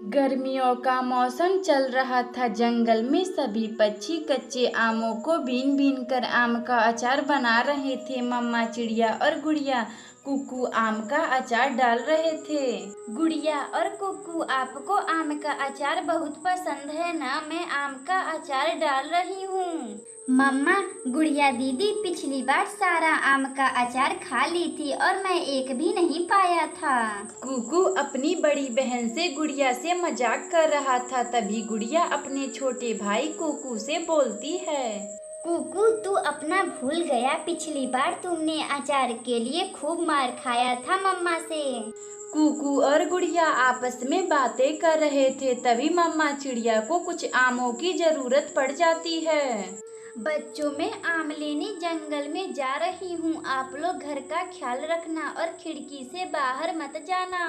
गर्मियों का मौसम चल रहा था। जंगल में सभी पक्षी कच्चे आमों को बीन बीन कर आम का अचार बना रहे थे। मम्मा चिड़िया और गुड़िया कुकू आम का अचार डाल रहे थे। गुड़िया और कुकू, आपको आम का अचार बहुत पसंद है ना? मैं आम का अचार डाल रही हूँ। मम्मा, गुड़िया दीदी पिछली बार सारा आम का अचार खा ली थी और मैं एक भी नहीं पाया था। कुकू अपनी बड़ी बहन से गुड़िया से मजाक कर रहा था। तभी गुड़िया अपने छोटे भाई कुकू से बोलती है, कुकू, तू अपना भूल गया? पिछली बार तुमने अचार के लिए खूब मार खाया था मम्मा से। कुकू और गुड़िया आपस में बातें कर रहे थे। तभी मम्मा चिड़िया को कुछ आमों की जरूरत पड़ जाती है। बच्चों, मैं आम लेने जंगल में जा रही हूँ। आप लोग घर का ख्याल रखना और खिड़की से बाहर मत जाना।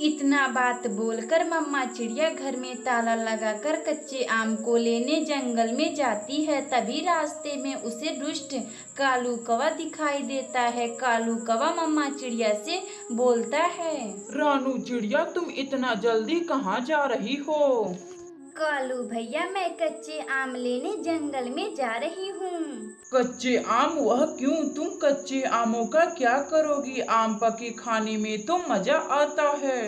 इतना बात बोलकर मम्मा चिड़िया घर में ताला लगाकर कच्चे आम को लेने जंगल में जाती है। तभी रास्ते में उसे दुष्ट कालू कौवा दिखाई देता है। कालू कौवा मम्मा चिड़िया से बोलता है, रानू चिड़िया, तुम इतना जल्दी कहाँ जा रही हो? कालू भैया, मैं कच्चे आम लेने जंगल में जा रही हूँ। कच्चे आम? वह क्यों? तुम कच्चे आमों का क्या करोगी? आम पके खाने में तो मजा आता है।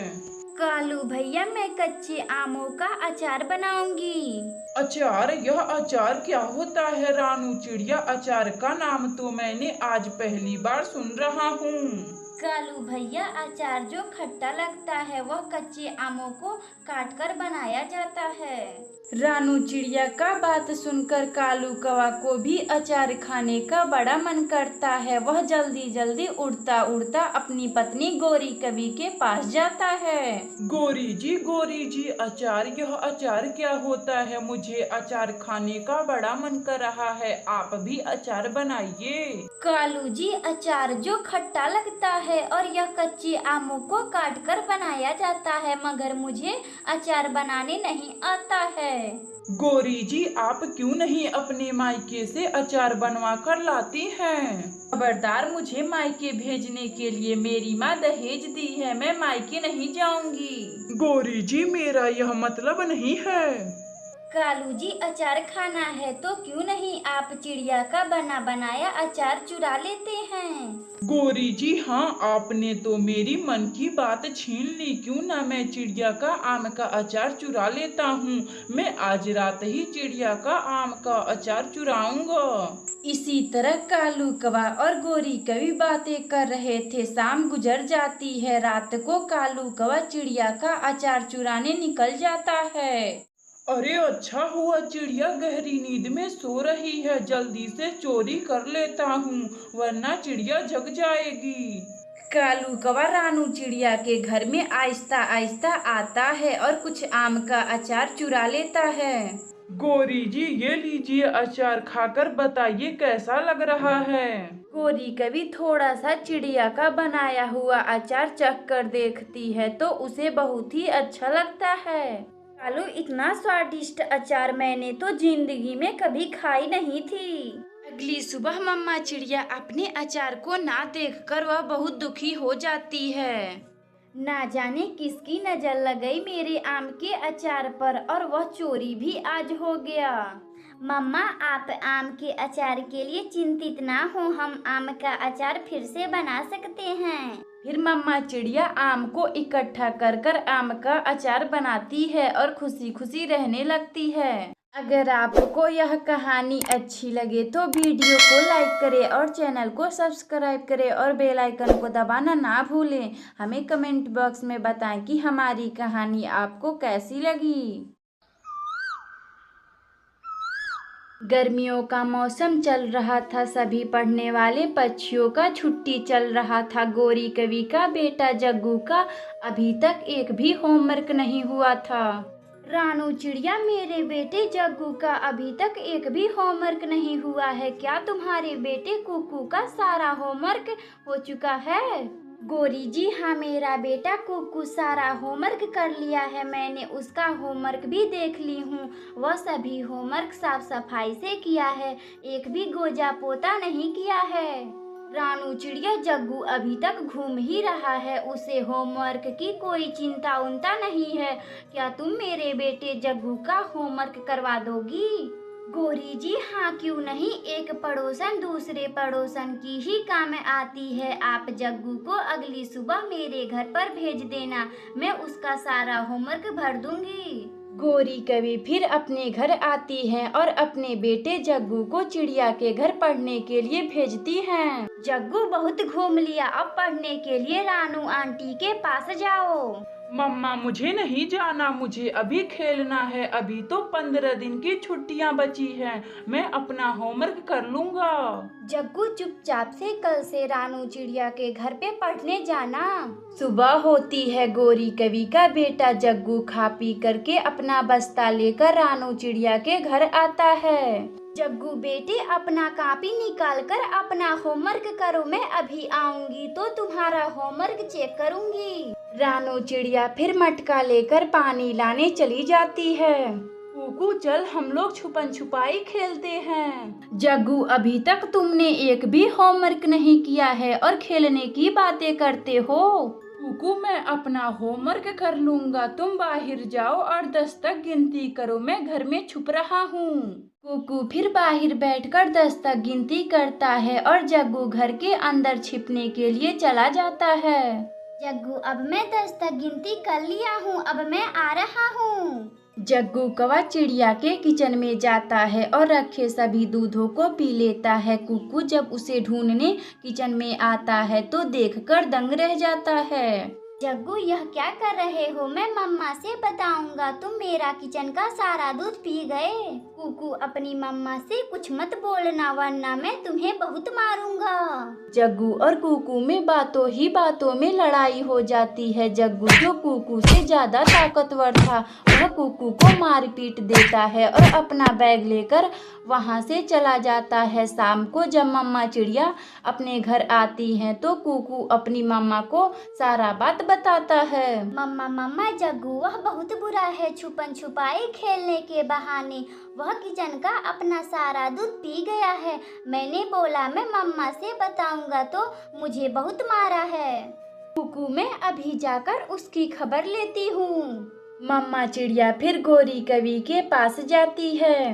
कालू भैया, मैं कच्चे आमों का अचार बनाऊंगी। अचार? यह अचार क्या होता है रानू चिड़िया? अचार का नाम तो मैंने आज पहली बार सुन रहा हूँ। कालू भैया, अचार जो खट्टा लगता है वह कच्चे आमों को काटकर बनाया जाता है। रानू चिड़िया का बात सुनकर कालू कौवा को भी अचार खाने का बड़ा मन करता है। वह जल्दी जल्दी उड़ता उड़ता अपनी पत्नी गोरी कवि के पास जाता है। गोरी जी, अचार? यह अचार क्या होता है? मुझे अचार खाने का बड़ा मन कर रहा है। आप भी अचार बनाइए। कालू जी, अचार जो खट्टा लगता है और यह कच्चे आमों को काटकर बनाया जाता है, मगर मुझे अचार बनाने नहीं आता है। गोरी जी, आप क्यों नहीं अपने मायके से अचार बनवा कर लाती हैं? खबरदार, मुझे मायके भेजने के लिए मेरी माँ दहेज दी है। मैं मायके नहीं जाऊंगी। गोरी जी, मेरा यह मतलब नहीं है। कालू जी, अचार खाना है तो क्यों नहीं आप चिड़िया का बना बनाया अचार चुरा लेते हैं। गोरी जी, हाँ, आपने तो मेरी मन की बात छीन ली। क्यों ना मैं चिड़िया का आम का अचार चुरा लेता हूँ। मैं आज रात ही चिड़िया का आम का अचार चुराऊंगा। इसी तरह कालू कौवा और गोरी कवि बातें कर रहे थे। शाम गुजर जाती है। रात को कालू कौवा चिड़िया का अचार चुराने निकल जाता है। अरे अच्छा हुआ, चिड़िया गहरी नींद में सो रही है। जल्दी से चोरी कर लेता हूँ, वरना चिड़िया जग जाएगी। कालू कौवा रानू चिड़िया के घर में आहिस्ता आहिस्ता आता है और कुछ आम का अचार चुरा लेता है। गोरी जी, ये लीजिए अचार, खाकर बताइए कैसा लग रहा है। गोरी कवि थोड़ा सा चिड़िया का बनाया हुआ अचार चख कर देखती है तो उसे बहुत ही अच्छा लगता है। कालू, इतना स्वादिष्ट अचार मैंने तो जिंदगी में कभी खाई नहीं थी। अगली सुबह मम्मा चिड़िया अपने अचार को ना देखकर वह बहुत दुखी हो जाती है। ना जाने किसकी नजर लग गई मेरे आम के अचार पर और वह चोरी भी आज हो गया। मम्मा, आप आम के अचार के लिए चिंतित ना हो, हम आम का अचार फिर से बना सकते हैं। फिर मम्मा चिड़िया आम को इकट्ठा कर कर आम का अचार बनाती है और खुशी खुशी रहने लगती है। अगर आपको यह कहानी अच्छी लगे तो वीडियो को लाइक करें और चैनल को सब्सक्राइब करें और बेल आइकन को दबाना ना भूलें। हमें कमेंट बॉक्स में बताएं कि हमारी कहानी आपको कैसी लगी। गर्मियों का मौसम चल रहा था। सभी पढ़ने वाले पक्षियों का छुट्टी चल रहा था। गोरी कवि का बेटा जग्गू का अभी तक एक भी होमवर्क नहीं हुआ था। रानू चिड़िया, मेरे बेटे जग्गू का अभी तक एक भी होमवर्क नहीं हुआ है। क्या तुम्हारे बेटे कुकू का सारा होमवर्क हो चुका है? गोरी जी, हाँ, मेरा बेटा कुकू सारा होमवर्क कर लिया है। मैंने उसका होमवर्क भी देख ली हूँ। वह सभी होमवर्क साफ सफाई से किया है, एक भी गोजा पोता नहीं किया है। रानू चिड़िया जग्गू अभी तक घूम ही रहा है, उसे होमवर्क की कोई चिंता उनता नहीं है। क्या तुम मेरे बेटे जग्गू का होमवर्क करवा दोगी? गोरी जी हाँ क्यों नहीं, एक पड़ोसन दूसरे पड़ोसन की ही काम आती है। आप जग्गू को अगली सुबह मेरे घर पर भेज देना, मैं उसका सारा होमवर्क भर दूंगी। गोरी कवि फिर अपने घर आती है और अपने बेटे जग्गू को चिड़िया के घर पढ़ने के लिए भेजती हैं। जग्गू बहुत घूम लिया, अब पढ़ने के लिए रानू आंटी के पास जाओ। मम्मा मुझे नहीं जाना, मुझे अभी खेलना है। अभी तो 15 दिन की छुट्टियां बची हैं, मैं अपना होमवर्क कर लूंगा। जग्गू चुपचाप से कल से रानू चिड़िया के घर पे पढ़ने जाना। सुबह होती है, गोरी कवि का बेटा जग्गू खा पी करके अपना बस्ता लेकर रानू चिड़िया के घर आता है। जग्गू बेटे अपना कॉपी निकाल कर अपना होमवर्क करो, मैं अभी आऊंगी तो तुम्हारा होमवर्क चेक करूंगी। रानू चिड़िया फिर मटका लेकर पानी लाने चली जाती है। कुकू चल हम लोग छुपन छुपाई खेलते हैं। जग्गू अभी तक तुमने एक भी होमवर्क नहीं किया है और खेलने की बातें करते हो। कुकू मैं अपना होमवर्क कर लूंगा, तुम बाहर जाओ और 10 तक गिनती करो, मैं घर में छुप रहा हूँ। कुकू फिर बाहर बैठकर 10 तक गिनती करता है और जग्गू घर के अंदर छिपने के लिए चला जाता है। जग्गू अब मैं 10 तक गिनती कर लिया हूँ, अब मैं आ रहा हूँ। जग्गू कौवा चिड़िया के किचन में जाता है और रखे सभी दूधों को पी लेता है। कुकू जब उसे ढूंढने किचन में आता है तो देखकर दंग रह जाता है। जग्गू यह क्या कर रहे हो, मैं मम्मा से बताऊंगा, तुम मेरा किचन का सारा दूध पी गए। कुकू अपनी मम्मा से कुछ मत बोलना वरना मैं तुम्हें बहुत मारूंगा। जग्गू और कुकू में बातों ही बातों में लड़ाई हो जाती है। जग्गू जो कुकू से ज्यादा ताकतवर था वह कुकू को मार पीट देता है और अपना बैग लेकर वहां से चला जाता है। शाम को जब मम्मा चिड़िया अपने घर आती हैं तो कुकू अपनी मम्मा को सारा बात बताता है। मम्मा जग्गू वह बहुत बुरा है, छुपन छुपाई खेलने के बहाने वह किचन का अपना सारा दूध पी गया है। मैंने बोला मैं मम्मा से बताऊंगा तो मुझे बहुत मारा है। कुकू मैं अभी जाकर उसकी खबर लेती हूँ। मम्मा चिड़िया फिर गोरी कवि के पास जाती है।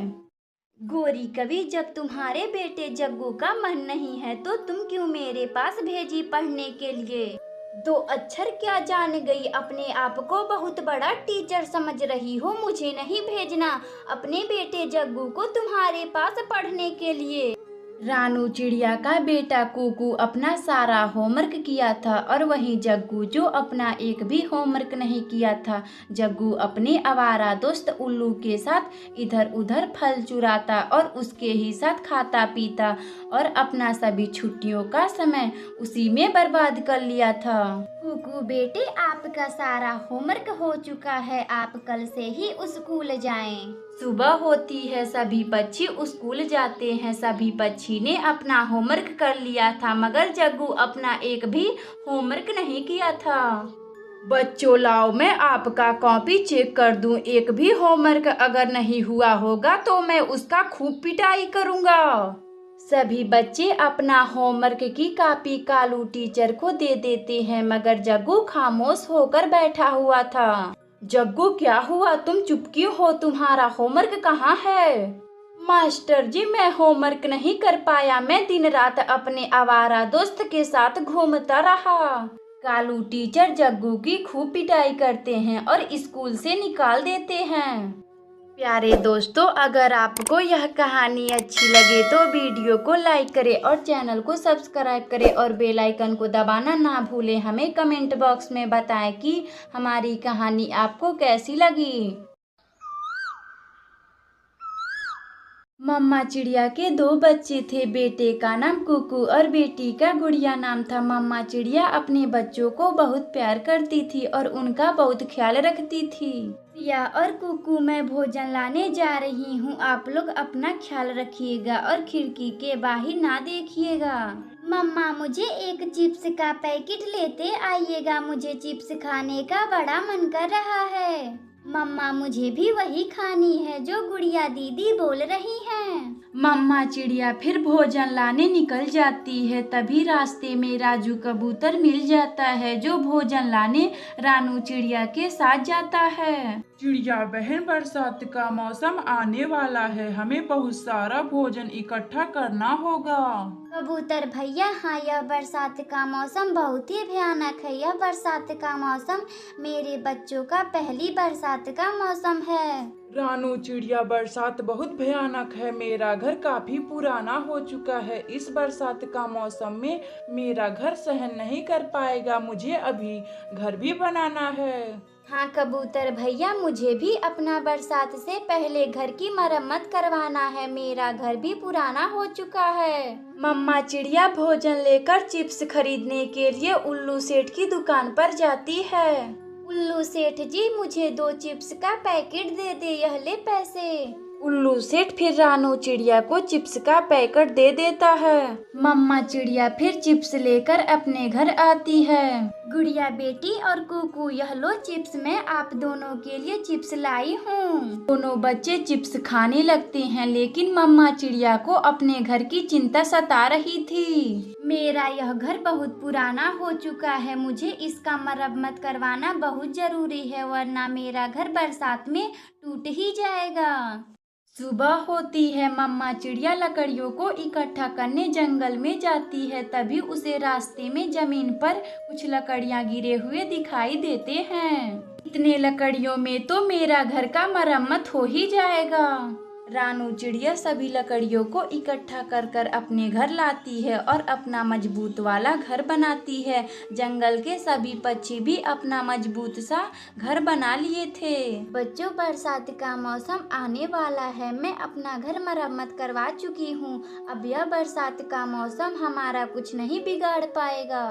गोरी कवि जब तुम्हारे बेटे जग्गू का मन नहीं है तो तुम क्यों मेरे पास भेजी पढ़ने के लिए? 2 अक्षर क्या जान गई, अपने आप को बहुत बड़ा टीचर समझ रही हो। मुझे नहीं भेजना अपने बेटे जग्गू को तुम्हारे पास पढ़ने के लिए। रानू चिड़िया का बेटा कुकू अपना सारा होमवर्क किया था और वहीं जग्गू जो अपना एक भी होमवर्क नहीं किया था। जग्गू अपने आवारा दोस्त उल्लू के साथ इधर उधर फल चुराता और उसके ही साथ खाता पीता और अपना सभी छुट्टियों का समय उसी में बर्बाद कर लिया था। कुकू बेटे आपका सारा होमवर्क हो चुका है, आप कल से ही स्कूल जाएं। सुबह होती है, सभी पक्षी स्कूल जाते हैं। सभी पक्षी ने अपना होमवर्क कर लिया था मगर जग्गू अपना एक भी होमवर्क नहीं किया था। बच्चों लाओ मैं आपका कॉपी चेक कर दूं, एक भी होमवर्क अगर नहीं हुआ होगा तो मैं उसका खूब पिटाई करूंगा। सभी बच्चे अपना होमवर्क की कॉपी कालू टीचर को दे देते हैं मगर जग्गू खामोश होकर बैठा हुआ था। जग्गू क्या हुआ, तुम चुप क्यों हो, तुम्हारा होमवर्क कहाँ है? मास्टर जी मैं होमवर्क नहीं कर पाया, मैं दिन रात अपने आवारा दोस्त के साथ घूमता रहा। कालू टीचर जग्गू की खूब पिटाई करते हैं और स्कूल से निकाल देते हैं। प्यारे दोस्तों, अगर आपको यह कहानी अच्छी लगे तो वीडियो को लाइक करें और चैनल को सब्सक्राइब करें और बेल आइकन को दबाना ना भूलें। हमें कमेंट बॉक्स में बताएं कि हमारी कहानी आपको कैसी लगी। मम्मा चिड़िया के 2 बच्चे थे, बेटे का नाम कुकू और बेटी का गुड़िया नाम था। मम्मा चिड़िया अपने बच्चों को बहुत प्यार करती थी और उनका बहुत ख्याल रखती थी। या और कुकू मैं भोजन लाने जा रही हूँ, आप लोग अपना ख्याल रखिएगा और खिड़की के बाहर ना देखिएगा। मम्मा मुझे एक चिप्स का पैकेट लेते आइएगा, मुझे चिप्स खाने का बड़ा मन कर रहा है। मम्मा मुझे भी वही खानी है जो गुड़िया दीदी बोल रही हैं। मम्मा चिड़िया फिर भोजन लाने निकल जाती है। तभी रास्ते में राजू कबूतर मिल जाता है जो भोजन लाने रानू चिड़िया के साथ जाता है। चिड़िया बहन, बरसात का मौसम आने वाला है, हमें बहुत सारा भोजन इकट्ठा करना होगा। कबूतर भैया, हाँ यह बरसात का मौसम बहुत ही भयानक है। यह बरसात का मौसम मेरे बच्चों का पहली बरसात का मौसम है। रानू चिड़िया, बरसात बहुत भयानक है, मेरा घर काफी पुराना हो चुका है, इस बरसात का मौसम में मेरा घर सहन नहीं कर पाएगा, मुझे अभी घर भी बनाना है। हाँ कबूतर भैया, मुझे भी अपना बरसात से पहले घर की मरम्मत करवाना है, मेरा घर भी पुराना हो चुका है। मम्मा चिड़िया भोजन लेकर चिप्स खरीदने के लिए उल्लू सेठ की दुकान पर जाती है। उल्लू सेठ जी, मुझे 2 चिप्स का पैकेट दे दे, यह ले पैसे। उल्लू सेठ फिर रानू चिड़िया को चिप्स का पैकेट दे देता है। मम्मा चिड़िया फिर चिप्स लेकर अपने घर आती है। गुड़िया बेटी और कुकू, यह लो चिप्स, मैं आप दोनों के लिए चिप्स लाई हूँ। दोनों बच्चे चिप्स खाने लगते हैं, लेकिन मम्मा चिड़िया को अपने घर की चिंता सता रही थी। मेरा यह घर बहुत पुराना हो चुका है, मुझे इसका मरम्मत करवाना बहुत जरूरी है, वरना मेरा घर बरसात में टूट ही जाएगा। सुबह होती है। मम्मा चिड़िया लकड़ियों को इकट्ठा करने जंगल में जाती है। तभी उसे रास्ते में जमीन पर कुछ लकड़ियां गिरे हुए दिखाई देते हैं। इतने लकड़ियों में तो मेरा घर का मरम्मत हो ही जाएगा। रानू चिड़िया सभी लकड़ियों को इकट्ठा कर कर अपने घर लाती है और अपना मजबूत वाला घर बनाती है। जंगल के सभी पक्षी भी अपना मजबूत सा घर बना लिए थे। बच्चों, बरसात का मौसम आने वाला है, मैं अपना घर मरम्मत करवा चुकी हूँ, अब यह बरसात का मौसम हमारा कुछ नहीं बिगाड़ पाएगा।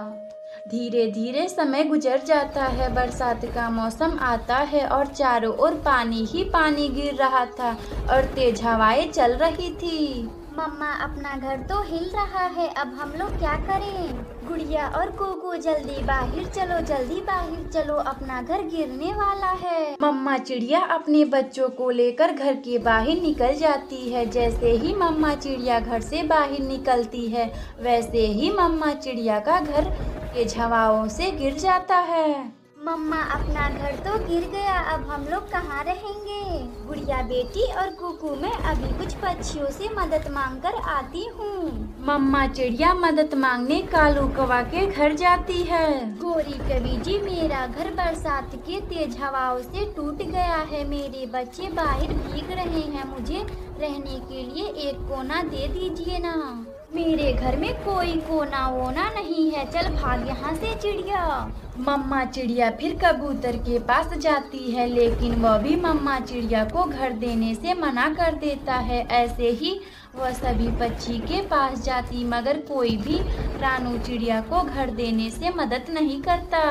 धीरे धीरे समय गुजर जाता है। बरसात का मौसम आता है और चारों ओर पानी ही पानी गिर रहा था और तेज हवाएं चल रही थी। मम्मा, अपना घर तो हिल रहा है, अब हम लोग क्या करें? गुड़िया और कुकू, जल्दी बाहर चलो, जल्दी बाहर चलो, अपना घर गिरने वाला है। मम्मा चिड़िया अपने बच्चों को लेकर घर के बाहर निकल जाती है। जैसे ही मम्मा चिड़िया घर से बाहर निकलती है, वैसे ही मम्मा चिड़िया का घर तेज हवाओं से गिर जाता है। मम्मा, अपना घर तो गिर गया, अब हम लोग कहाँ रहेंगे? गुड़िया बेटी और कुकू, मैं अभी कुछ पक्षियों से मदद मांग कर आती हूँ। मम्मा चिड़िया मदद मांगने कालू कौवा के घर जाती है। गोरी कवि जी, मेरा घर बरसात के तेज हवाओं से टूट गया है, मेरे बच्चे बाहर भीग रहे हैं, मुझे रहने के लिए एक कोना दे दीजिए ना। मेरे घर में कोई कोना वोना नहीं है, चल भाग यहाँ से चिड़िया। मम्मा चिड़िया फिर कबूतर के पास जाती है, लेकिन वह भी मम्मा चिड़िया को घर देने से मना कर देता है। ऐसे ही वह सभी पक्षी के पास जाती, मगर कोई भी रानू चिड़िया को घर देने से मदद नहीं करता।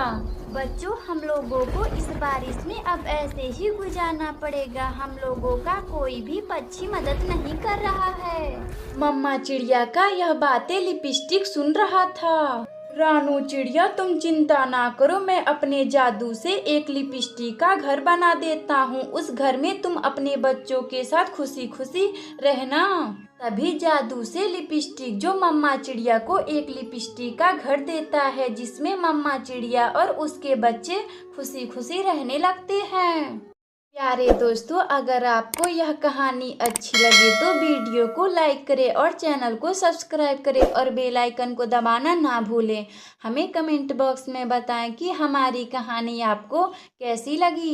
बच्चों, हम लोगों को इस बारिश में अब ऐसे ही गुजारना पड़ेगा, हम लोगों का कोई भी पक्षी मदद नहीं कर रहा है। मम्मा चिड़िया का यह बातें लिपस्टिक सुन रहा था। रानू चिड़िया, तुम चिंता ना करो, मैं अपने जादू से एक लिपस्टिक का घर बना देता हूँ, उस घर में तुम अपने बच्चों के साथ खुशी खुशी रहना। तभी जादू से लिपस्टिक जो मम्मा चिड़िया को एक लिपस्टिक का घर देता है, जिसमें मम्मा चिड़िया और उसके बच्चे खुशी खुशी रहने लगते हैं। प्यारे दोस्तों, अगर आपको यह कहानी अच्छी लगे तो वीडियो को लाइक करें और चैनल को सब्सक्राइब करें और बेल आइकन को दबाना ना भूलें। हमें कमेंट बॉक्स में बताएं कि हमारी कहानी आपको कैसी लगी।